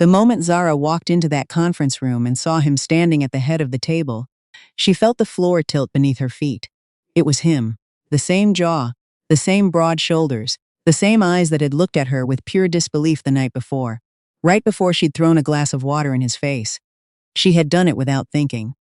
The moment Zara walked into that conference room and saw him standing at the head of the table, she felt the floor tilt beneath her feet. It was him. The same jaw, the same broad shoulders, the same eyes that had looked at her with pure disbelief the night before, right before she'd thrown a glass of water in his face. She had done it without thinking.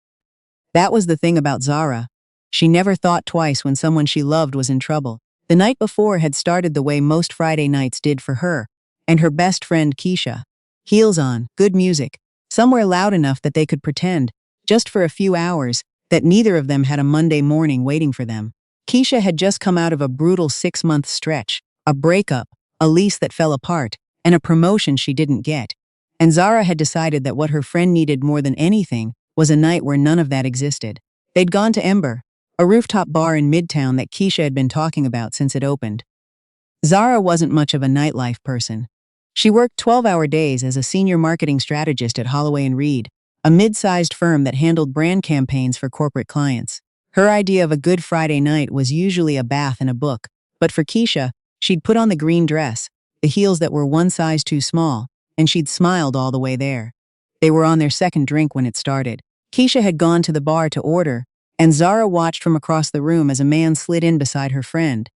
That was the thing about Zara. She never thought twice when someone she loved was in trouble. The night before had started the way most Friday nights did for her and her best friend Keisha. Heels on, good music, somewhere loud enough that they could pretend, just for a few hours, that neither of them had a Monday morning waiting for them. Keisha had just come out of a brutal 6-month stretch, a breakup, a lease that fell apart, and a promotion she didn't get. And Zara had decided that what her friend needed more than anything was a night where none of that existed. They'd gone to Ember, a rooftop bar in Midtown that Keisha had been talking about since it opened. Zara wasn't much of a nightlife person. She worked 12-hour days as a senior marketing strategist at Holloway & Reed, a mid-sized firm that handled brand campaigns for corporate clients. Her idea of a good Friday night was usually a bath and a book, but for Keisha, she'd put on the green dress, the heels that were one size too small, and she'd smiled all the way there. They were on their second drink when it started. Keisha had gone to the bar to order, and Zara watched from across the room as a man slid in beside her friend.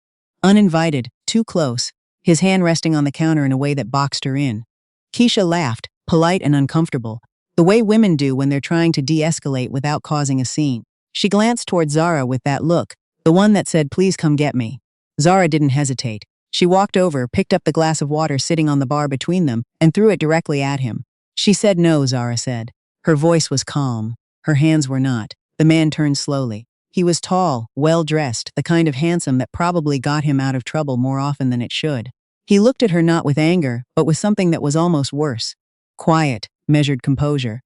Uninvited, too close, his hand resting on the counter in a way that boxed her in. Keisha laughed, polite and uncomfortable, the way women do when they're trying to de-escalate without causing a scene. She glanced toward Zara with that look, the one that said, "Please come get me." Zara didn't hesitate. She walked over, picked up the glass of water sitting on the bar between them, and threw it directly at him. She said no, Zara said. Her voice was calm. Her hands were not. The man turned slowly. He was tall, well-dressed, the kind of handsome that probably got him out of trouble more often than it should. He looked at her not with anger, but with something that was almost worse. Quiet, measured composure.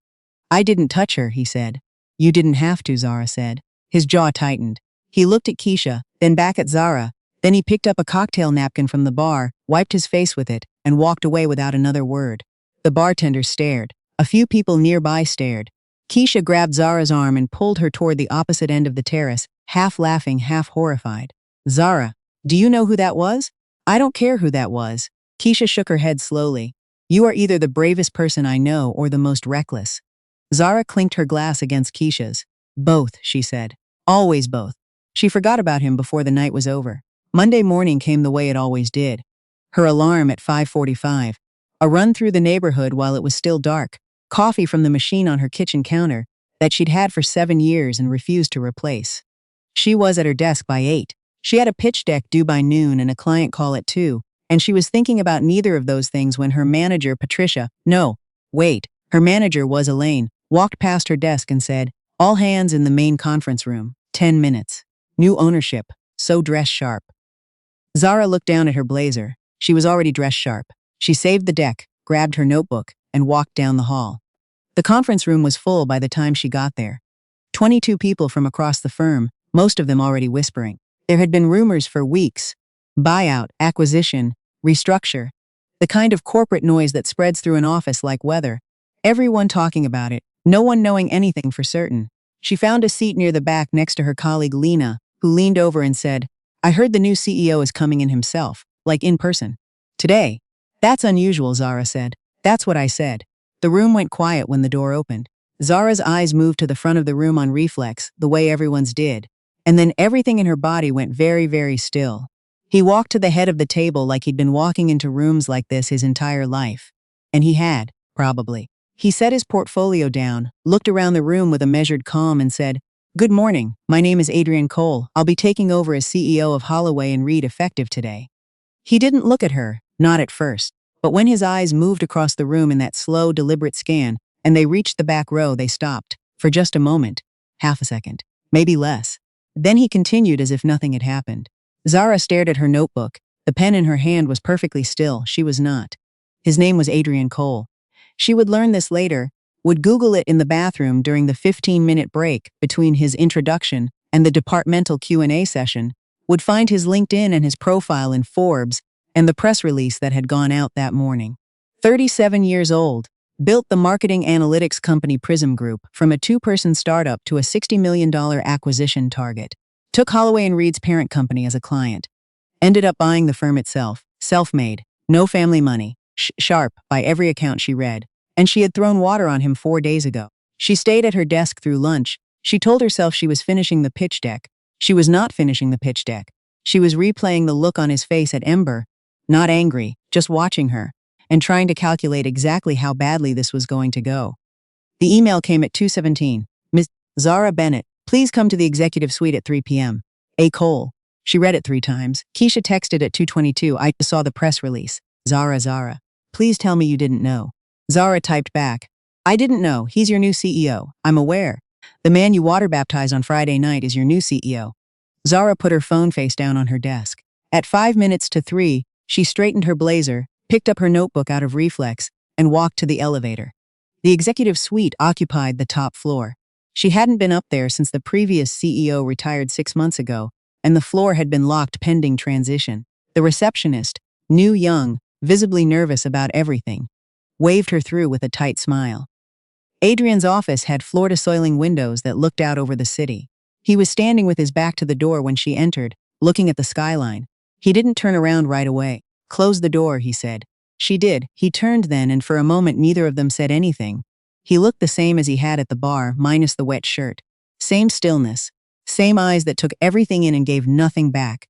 "I didn't touch her," he said. "You didn't have to," Zara said. His jaw tightened. He looked at Keisha, then back at Zara. Then he picked up a cocktail napkin from the bar, wiped his face with it, and walked away without another word. The bartender stared. A few people nearby stared. Keisha grabbed Zara's arm and pulled her toward the opposite end of the terrace, half laughing, half horrified. "Zara, do you know who that was?" "I don't care who that was." Keisha shook her head slowly. "You are either the bravest person I know or the most reckless." Zara clinked her glass against Keisha's. "Both," she said. "Always both." She forgot about him before the night was over. Monday morning came the way it always did. Her alarm at 5:45. A run through the neighborhood while it was still dark. Coffee from the machine on her kitchen counter that she'd had for 7 years and refused to replace. She was at her desk by 8. She had a pitch deck due by noon and a client call at 2, and she was thinking about neither of those things when her manager, Patricia, no, wait, her manager was Elaine, walked past her desk and said, "All hands in the main conference room, 10 minutes. New ownership, so dress sharp." Zara looked down at her blazer. She was already dressed sharp. She saved the deck, grabbed her notebook, and walked down the hall. The conference room was full by the time she got there. 22 people from across the firm, most of them already whispering. There had been rumors for weeks. Buyout, acquisition, restructure. The kind of corporate noise that spreads through an office like weather. Everyone talking about it, no one knowing anything for certain. She found a seat near the back next to her colleague Lena, who leaned over and said, "I heard the new CEO is coming in himself, like in person. Today." "That's unusual," Zara said. "That's what I said." The room went quiet when the door opened. Zara's eyes moved to the front of the room on reflex, the way everyone's did. And then everything in her body went very, very still. He walked to the head of the table like he'd been walking into rooms like this his entire life. And he had, probably. He set his portfolio down, looked around the room with a measured calm and said, "Good morning, my name is Adrian Cole. I'll be taking over as CEO of Holloway & Reed effective today." He didn't look at her, not at first. But when his eyes moved across the room in that slow, deliberate scan, and they reached the back row, they stopped. For just a moment. Half a second. Maybe less. Then he continued as if nothing had happened. Zara stared at her notebook. The pen in her hand was perfectly still. She was not. His name was Adrian Cole. She would learn this later, would Google it in the bathroom during the 15-minute break between his introduction and the departmental Q&A session, would find his LinkedIn and his profile in Forbes, and the press release that had gone out that morning. 37 years old, built the marketing analytics company Prism Group from a 2-person startup to a $60 million acquisition target. Took Holloway & Reed's parent company as a client. Ended up buying the firm itself, self-made, no family money, sharp by every account she read. And she had thrown water on him 4 days ago. She stayed at her desk through lunch. She told herself she was finishing the pitch deck. She was not finishing the pitch deck. She was replaying the look on his face at Ember, not angry, just watching her, and trying to calculate exactly how badly this was going to go. The email came at 2:17. Ms. Zara Bennett, please come to the executive suite at 3 p.m. A. Cole. She read it 3 times. Keisha texted at 2:22. I just saw the press release. Zara. Please tell me you didn't know. Zara typed back. I didn't know. He's your new CEO. I'm aware. The man you water baptize on Friday night is your new CEO. Zara put her phone face down on her desk. At 5 minutes to 3, she straightened her blazer, picked up her notebook out of reflex, and walked to the elevator. The executive suite occupied the top floor. She hadn't been up there since the previous CEO retired 6 months ago, and the floor had been locked pending transition. The receptionist, new young, visibly nervous about everything, waved her through with a tight smile. Adrian's office had floor-to-ceiling windows that looked out over the city. He was standing with his back to the door when she entered, looking at the skyline. He didn't turn around right away. Close the door, he said. She did. He turned then, and for a moment neither of them said anything. He looked the same as he had at the bar, minus the wet shirt. Same stillness. Same eyes that took everything in and gave nothing back.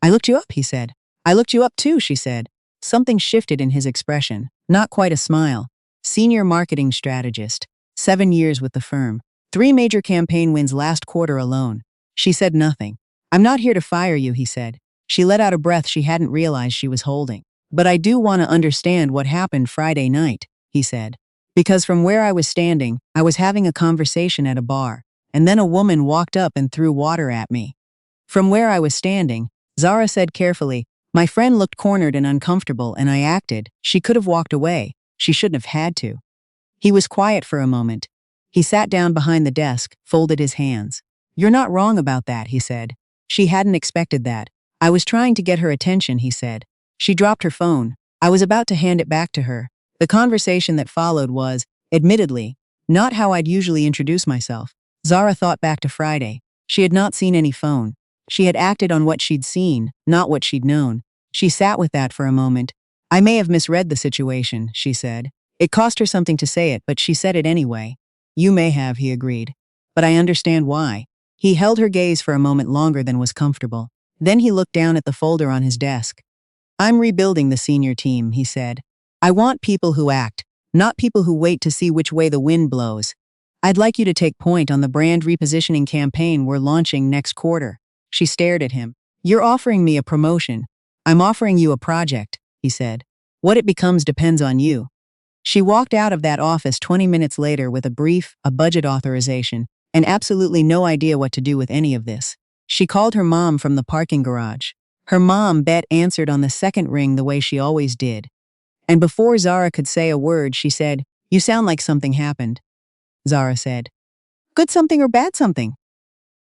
I looked you up, he said. I looked you up too, she said. Something shifted in his expression. Not quite a smile. Senior marketing strategist. 7 years with the firm. 3 major campaign wins last quarter alone. She said nothing. I'm not here to fire you, he said. She let out a breath she hadn't realized she was holding. But I do want to understand what happened Friday night, he said. Because from where I was standing, I was having a conversation at a bar, and then a woman walked up and threw water at me. From where I was standing, Zara said carefully, my friend looked cornered and uncomfortable and I acted. She could have walked away. She shouldn't have had to. He was quiet for a moment. He sat down behind the desk, folded his hands. You're not wrong about that, he said. She hadn't expected that. I was trying to get her attention, he said. She dropped her phone. I was about to hand it back to her. The conversation that followed was, admittedly, not how I'd usually introduce myself. Zara thought back to Friday. She had not seen any phone. She had acted on what she'd seen, not what she'd known. She sat with that for a moment. I may have misread the situation, she said. It cost her something to say it, but she said it anyway. You may have, he agreed. But I understand why. He held her gaze for a moment longer than was comfortable. Then he looked down at the folder on his desk. I'm rebuilding the senior team, he said. I want people who act, not people who wait to see which way the wind blows. I'd like you to take point on the brand repositioning campaign we're launching next quarter. She stared at him. You're offering me a promotion. I'm offering you a project, he said. What it becomes depends on you. She walked out of that office 20 minutes later with a budget authorization, and absolutely no idea what to do with any of this. She called her mom from the parking garage. Her mom, Bet, answered on the second ring the way she always did. And before Zara could say a word, she said, You sound like something happened. Zara said, Good something or bad something?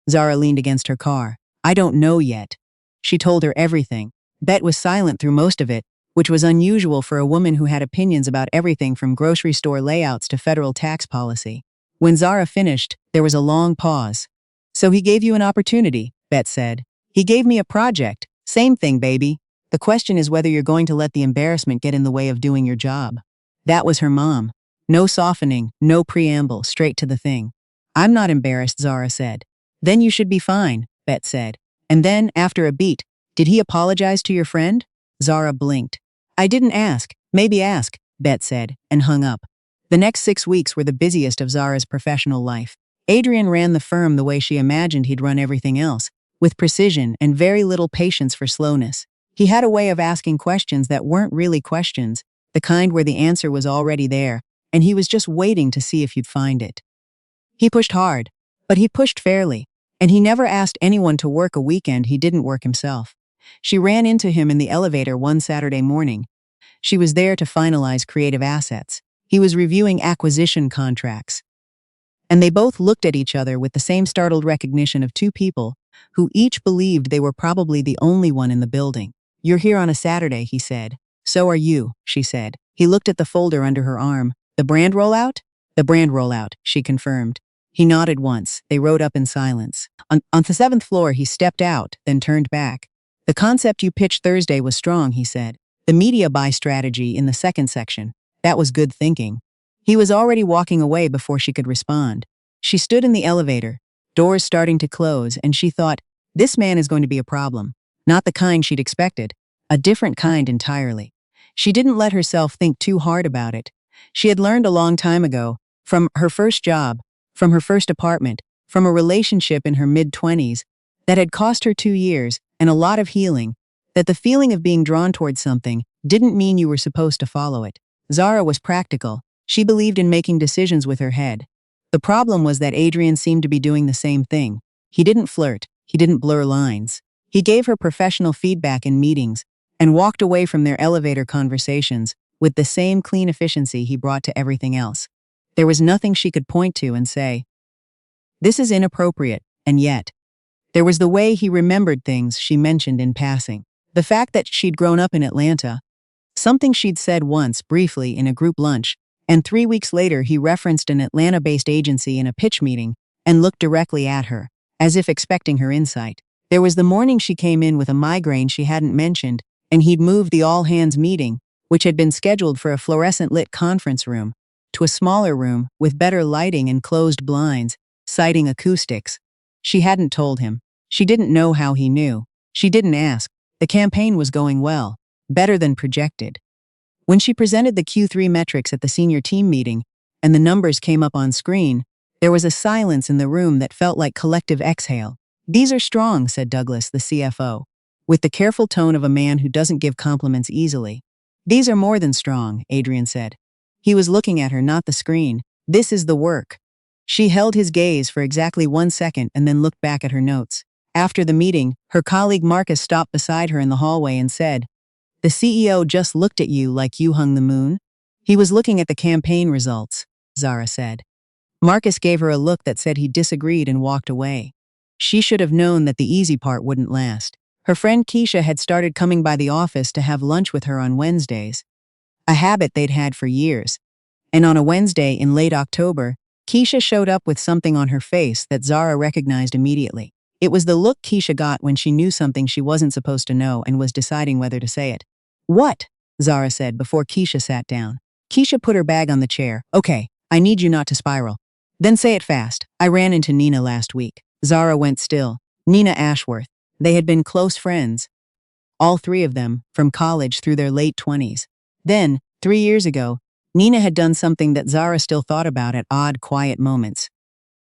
Zara leaned against her car. I don't know yet. She told her everything. Bet was silent through most of it, which was unusual for a woman who had opinions about everything from grocery store layouts to federal tax policy. When Zara finished, there was a long pause. So he gave you an opportunity, Bet said. He gave me a project. Same thing, baby. The question is whether you're going to let the embarrassment get in the way of doing your job. That was her mom. No softening, no preamble, straight to the thing. I'm not embarrassed, Zara said. Then you should be fine, Bet said. And then, after a beat, did he apologize to your friend? Zara blinked. I didn't ask. Maybe ask, Bet said, and hung up. The next 6 weeks were the busiest of Zara's professional life. Adrian ran the firm the way she imagined he'd run everything else, with precision and very little patience for slowness. He had a way of asking questions that weren't really questions, the kind where the answer was already there, and he was just waiting to see if you'd find it. He pushed hard, but he pushed fairly, and he never asked anyone to work a weekend he didn't work himself. She ran into him in the elevator one Saturday morning. She was there to finalize creative assets. He was reviewing acquisition contracts. And they both looked at each other with the same startled recognition of two people who each believed they were probably the only one in the building. You're here on a Saturday, he said. So are you, she said. He looked at the folder under her arm. The brand rollout? The brand rollout, she confirmed. He nodded once. They rode up in silence. On the 7th floor, he stepped out, then turned back. The concept you pitched Thursday was strong, he said. The media buy strategy in the second section. That was good thinking. He was already walking away before she could respond. She stood in the elevator, doors starting to close, and she thought, this man is going to be a problem. Not the kind she'd expected, a different kind entirely. She didn't let herself think too hard about it. She had learned a long time ago, from her first job, from her first apartment, from a relationship in her mid-20s, that had cost her 2 years and a lot of healing, that the feeling of being drawn towards something didn't mean you were supposed to follow it. Zara was practical. She believed in making decisions with her head. The problem was that Adrian seemed to be doing the same thing. He didn't flirt. He didn't blur lines. He gave her professional feedback in meetings and walked away from their elevator conversations with the same clean efficiency he brought to everything else. There was nothing she could point to and say, this is inappropriate, and yet. There was the way he remembered things she mentioned in passing. The fact that she'd grown up in Atlanta, something she'd said once briefly in a group lunch, and 3 weeks later he referenced an Atlanta-based agency in a pitch meeting and looked directly at her, as if expecting her insight. There was the morning she came in with a migraine she hadn't mentioned, and he'd moved the all-hands meeting, which had been scheduled for a fluorescent-lit conference room, to a smaller room with better lighting and closed blinds, citing acoustics. She hadn't told him. She didn't know how he knew. She didn't ask. The campaign was going well, better than projected. When she presented the Q3 metrics at the senior team meeting, and the numbers came up on screen, there was a silence in the room that felt like collective exhale. These are strong, said Douglas, the CFO, with the careful tone of a man who doesn't give compliments easily. These are more than strong, Adrian said. He was looking at her, not the screen. This is the work. She held his gaze for exactly 1 second and then looked back at her notes. After the meeting, her colleague Marcus stopped beside her in the hallway and said, the CEO just looked at you like you hung the moon. He was looking at the campaign results, Zara said. Marcus gave her a look that said he disagreed and walked away. She should have known that the easy part wouldn't last. Her friend Keisha had started coming by the office to have lunch with her on Wednesdays, a habit they'd had for years. And on a Wednesday in late October, Keisha showed up with something on her face that Zara recognized immediately. It was the look Keisha got when she knew something she wasn't supposed to know and was deciding whether to say it. What? Zara said before Keisha sat down. Keisha put her bag on the chair. Okay, I need you not to spiral. Then say it fast. I ran into Nina last week. Zara went still. Nina Ashworth. They had been close friends. All 3 of them, from college through their late 20s. Then, 3 years ago, Nina had done something that Zara still thought about at odd, quiet moments.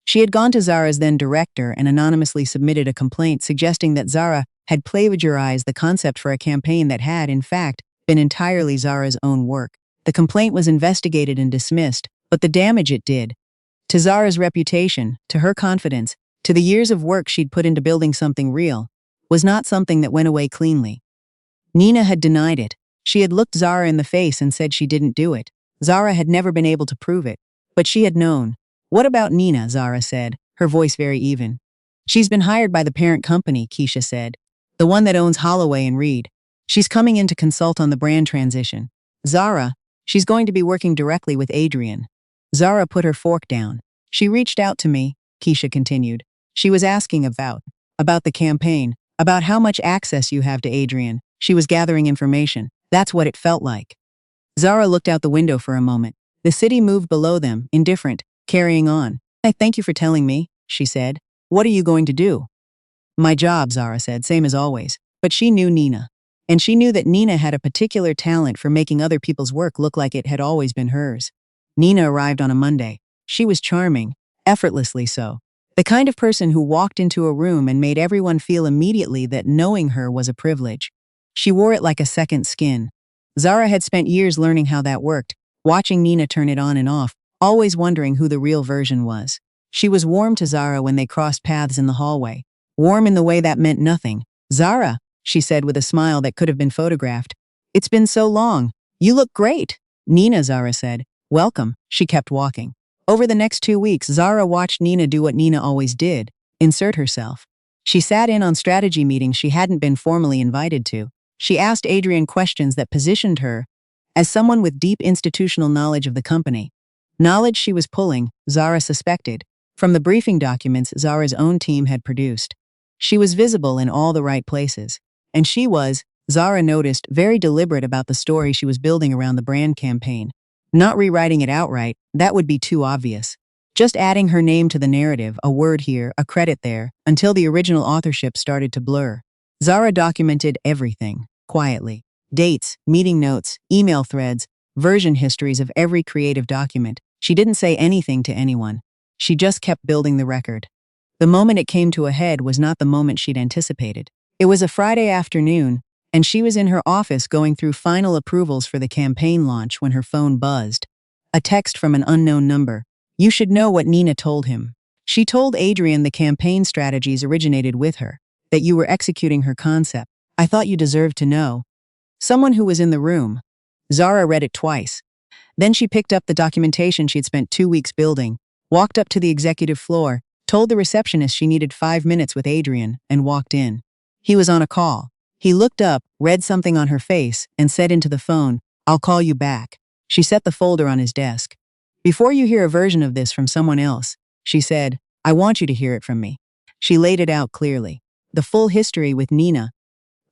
She had gone to Zara's then director and anonymously submitted a complaint suggesting that Zara had plagiarized the concept for a campaign that had, in fact, been entirely Zara's own work. The complaint was investigated and dismissed, but the damage it did, to Zara's reputation, to her confidence, to the years of work she'd put into building something real, was not something that went away cleanly. Nina had denied it. She had looked Zara in the face and said she didn't do it. Zara had never been able to prove it, but she had known. What about Nina? Zara said, her voice very even. She's been hired by the parent company, Keisha said, the one that owns Holloway and Reed. She's coming in to consult on the brand transition. Zara, she's going to be working directly with Adrian. Zara put her fork down. She reached out to me, Keisha continued. She was asking about the campaign, about how much access you have to Adrian. She was gathering information. That's what it felt like. Zara looked out the window for a moment. The city moved below them, indifferent, carrying on. I thank you for telling me, she said. What are you going to do? My job, Zara said, same as always. But she knew Nina. And she knew that Nina had a particular talent for making other people's work look like it had always been hers. Nina arrived on a Monday. She was charming, effortlessly so. The kind of person who walked into a room and made everyone feel immediately that knowing her was a privilege. She wore it like a second skin. Zara had spent years learning how that worked, watching Nina turn it on and off, always wondering who the real version was. She was warm to Zara when they crossed paths in the hallway. Warm in the way that meant nothing. Zara, she said with a smile that could have been photographed. It's been so long. You look great. Nina, Zara said. Welcome. She kept walking. Over the next 2 weeks, Zara watched Nina do what Nina always did, insert herself. She sat in on strategy meetings she hadn't been formally invited to. She asked Adrian questions that positioned her as someone with deep institutional knowledge of the company. Knowledge she was pulling, Zara suspected, from the briefing documents Zara's own team had produced. She was visible in all the right places. And she was, Zara noticed, very deliberate about the story she was building around the brand campaign. Not rewriting it outright, that would be too obvious. Just adding her name to the narrative, a word here, a credit there, until the original authorship started to blur. Zara documented everything, quietly. Dates, meeting notes, email threads, version histories of every creative document. She didn't say anything to anyone. She just kept building the record. The moment it came to a head was not the moment she'd anticipated. It was a Friday afternoon, and she was in her office going through final approvals for the campaign launch when her phone buzzed. A text from an unknown number. You should know what Nina told him. She told Adrian the campaign strategies originated with her, that you were executing her concept. I thought you deserved to know. Someone who was in the room. Zara read it twice. Then she picked up the documentation she'd spent 2 weeks building, walked up to the executive floor, told the receptionist she needed 5 minutes with Adrian, and walked in. He was on a call. He looked up, read something on her face, and said into the phone, I'll call you back. She set the folder on his desk. Before you hear a version of this from someone else, she said, I want you to hear it from me. She laid it out clearly. The full history with Nina.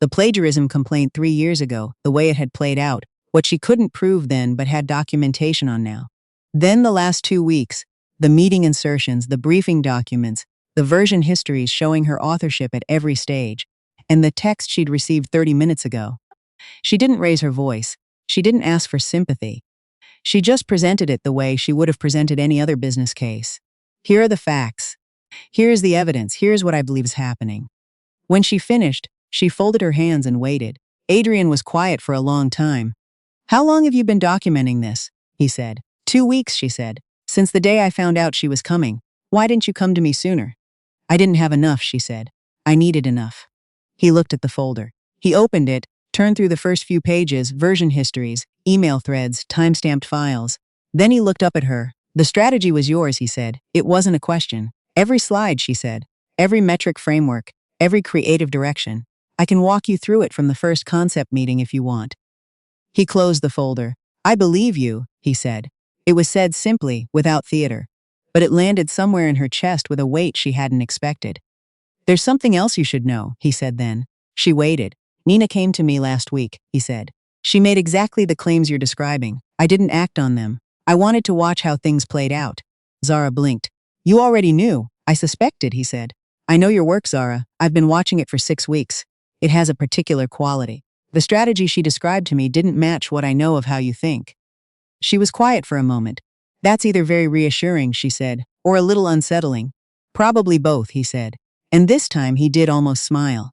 The plagiarism complaint 3 years ago, the way it had played out, what she couldn't prove then but had documentation on now. Then the last 2 weeks, the meeting insertions, the briefing documents, the version histories showing her authorship at every stage, and the text she'd received 30 minutes ago. She didn't raise her voice. She didn't ask for sympathy. She just presented it the way she would have presented any other business case. Here are the facts. Here's the evidence. Here's what I believe is happening. When she finished, she folded her hands and waited. Adrian was quiet for a long time. How long have you been documenting this? He said. 2 weeks, she said. Since the day I found out she was coming. Why didn't you come to me sooner? I didn't have enough, she said. I needed enough. He looked at the folder. He opened it, turned through the first few pages, version histories, email threads, timestamped files. Then he looked up at her. The strategy was yours, he said. It wasn't a question. Every slide, she said. Every metric framework, every creative direction. I can walk you through it from the first concept meeting if you want. He closed the folder. I believe you, he said. It was said simply, without theater. But it landed somewhere in her chest with a weight she hadn't expected. There's something else you should know, he said then. She waited. Nina came to me last week, he said. She made exactly the claims you're describing. I didn't act on them. I wanted to watch how things played out. Zara blinked. You already knew. I suspected, he said. I know your work, Zara. I've been watching it for 6 weeks. It has a particular quality. The strategy she described to me didn't match what I know of how you think. She was quiet for a moment. That's either very reassuring, she said, or a little unsettling. Probably both, he said. And this time he did almost smile.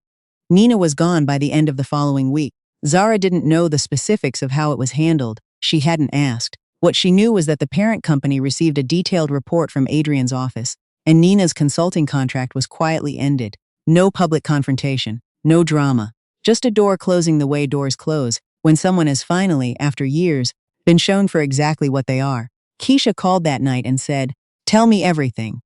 Nina was gone by the end of the following week. Zara didn't know the specifics of how it was handled. She hadn't asked. What she knew was that the parent company received a detailed report from Adrian's office, and Nina's consulting contract was quietly ended. No public confrontation. No drama. Just a door closing the way doors close when someone has finally, after years, been shown for exactly what they are. Keisha called that night and said, Tell me everything.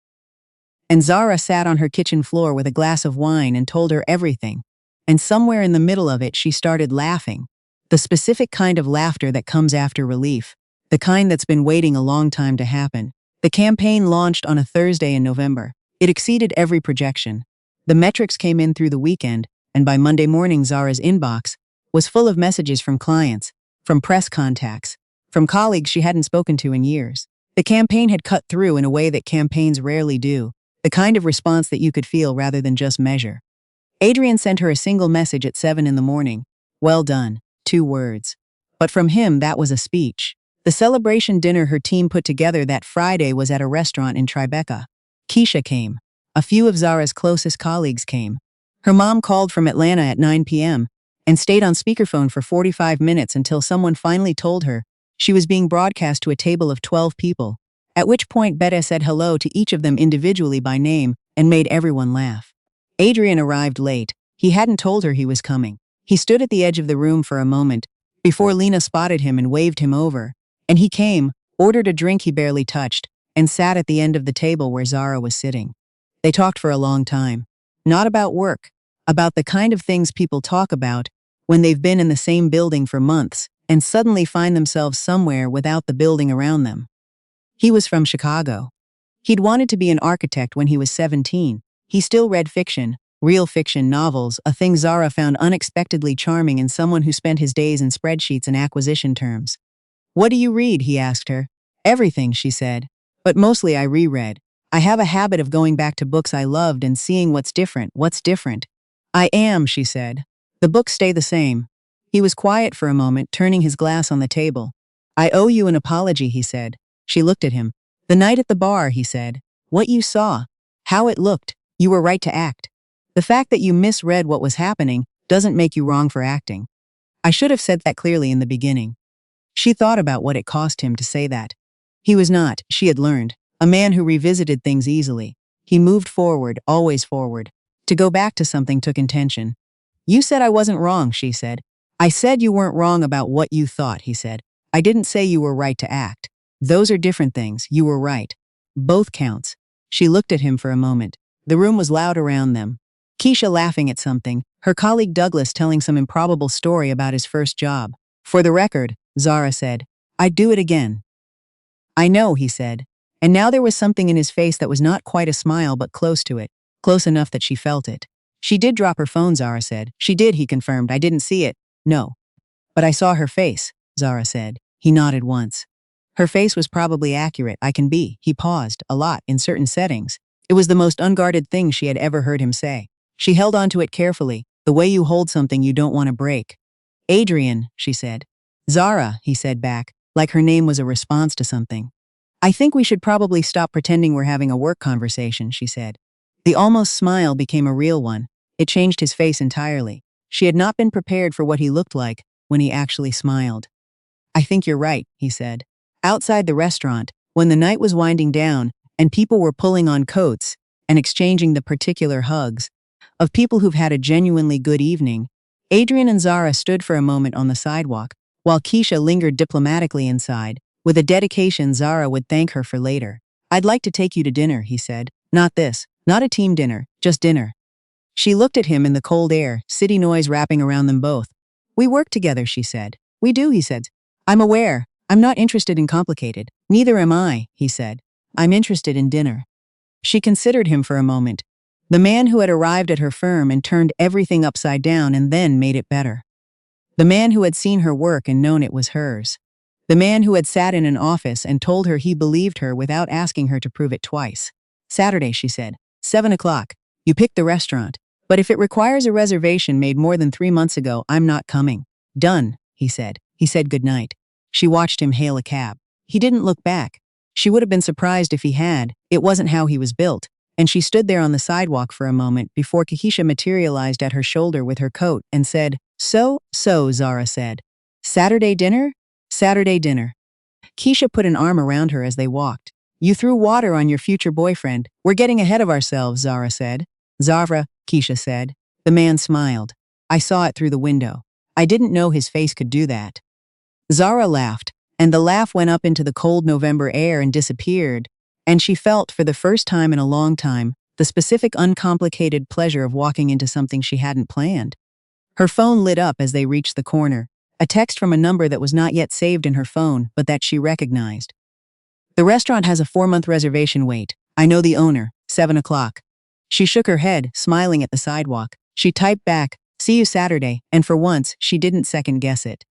And Zara sat on her kitchen floor with a glass of wine and told her everything. And somewhere in the middle of it she started laughing. The specific kind of laughter that comes after relief. The kind that's been waiting a long time to happen. The campaign launched on a Thursday in November. It exceeded every projection. The metrics came in through the weekend, and by Monday morning Zara's inbox was full of messages from clients, from press contacts, from colleagues she hadn't spoken to in years. The campaign had cut through in a way that campaigns rarely do, the kind of response that you could feel rather than just measure. Adrian sent her a single message at 7 in the morning. Well done. 2 words. But from him, that was a speech. The celebration dinner her team put together that Friday was at a restaurant in Tribeca. Keisha came. A few of Zara's closest colleagues came. Her mom called from Atlanta at 9 p.m. and stayed on speakerphone for 45 minutes until someone finally told her she was being broadcast to a table of 12 people, at which point Betta said hello to each of them individually by name and made everyone laugh. Adrian arrived late. He hadn't told her he was coming. He stood at the edge of the room for a moment before Lena spotted him and waved him over. And he came, ordered a drink he barely touched, and sat at the end of the table where Zara was sitting. They talked for a long time. Not about work, about the kind of things people talk about when they've been in the same building for months and suddenly find themselves somewhere without the building around them. He was from Chicago. He'd wanted to be an architect when he was 17. He still read fiction, real fiction novels, a thing Zara found unexpectedly charming in someone who spent his days in spreadsheets and acquisition terms. What do you read? He asked her. Everything, she said. But mostly I reread. I have a habit of going back to books I loved and seeing what's different. What's different? I am, she said. The books stay the same. He was quiet for a moment, turning his glass on the table. I owe you an apology, he said. She looked at him. The night at the bar, he said. What you saw. How it looked. You were right to act. The fact that you misread what was happening doesn't make you wrong for acting. I should have said that clearly in the beginning. She thought about what it cost him to say that. He was not, she had learned, a man who revisited things easily. He moved forward, always forward. To go back to something took intention. You said I wasn't wrong, she said. I said you weren't wrong about what you thought, he said. I didn't say you were right to act. Those are different things. You were right. Both counts. She looked at him for a moment. The room was loud around them. Keisha laughing at something, her colleague Douglas telling some improbable story about his first job. For the record, Zara said, I'd do it again. I know, he said. And now there was something in his face that was not quite a smile but close to it, close enough that she felt it. She did drop her phone, Zara said. She did, he confirmed. I didn't see it. No. But I saw her face, Zara said. He nodded once. Her face was probably accurate. I can be. He paused, a lot, in certain settings. It was the most unguarded thing she had ever heard him say. She held onto it carefully, the way you hold something you don't want to break. Adrian, she said. Zara, he said back, like her name was a response to something. I think we should probably stop pretending we're having a work conversation, she said. The almost smile became a real one. It changed his face entirely. She had not been prepared for what he looked like when he actually smiled. I think you're right, he said. Outside the restaurant, when the night was winding down and people were pulling on coats and exchanging the particular hugs of people who've had a genuinely good evening, Adrian and Zara stood for a moment on the sidewalk, while Keisha lingered diplomatically inside, with a dedication Zara would thank her for later. I'd like to take you to dinner, he said. Not this, not a team dinner, just dinner. She looked at him in the cold air, city noise wrapping around them both. We work together, she said. We do, he said. I'm aware. I'm not interested in complicated. Neither am I, he said. I'm interested in dinner. She considered him for a moment. The man who had arrived at her firm and turned everything upside down and then made it better. The man who had seen her work and known it was hers. The man who had sat in an office and told her he believed her without asking her to prove it twice. Saturday, she said. 7 o'clock. You picked the restaurant. But if it requires a reservation made more than 3 months ago, I'm not coming. Done, he said. He said goodnight. She watched him hail a cab. He didn't look back. She would have been surprised if he had. It wasn't how he was built. And she stood there on the sidewalk for a moment before Keisha materialized at her shoulder with her coat and said, So, Zara said. Saturday dinner? Saturday dinner. Keisha put an arm around her as they walked. You threw water on your future boyfriend. We're getting ahead of ourselves, Zara said. Zara, Keisha said. The man smiled. I saw it through the window. I didn't know his face could do that. Zara laughed, and the laugh went up into the cold November air and disappeared, and she felt, for the first time in a long time, the specific uncomplicated pleasure of walking into something she hadn't planned. Her phone lit up as they reached the corner, a text from a number that was not yet saved in her phone, but that she recognized. The restaurant has a 4-month reservation wait. I know the owner. 7 o'clock. She shook her head, smiling at the sidewalk. She typed back, see you Saturday, and for once, she didn't second-guess it.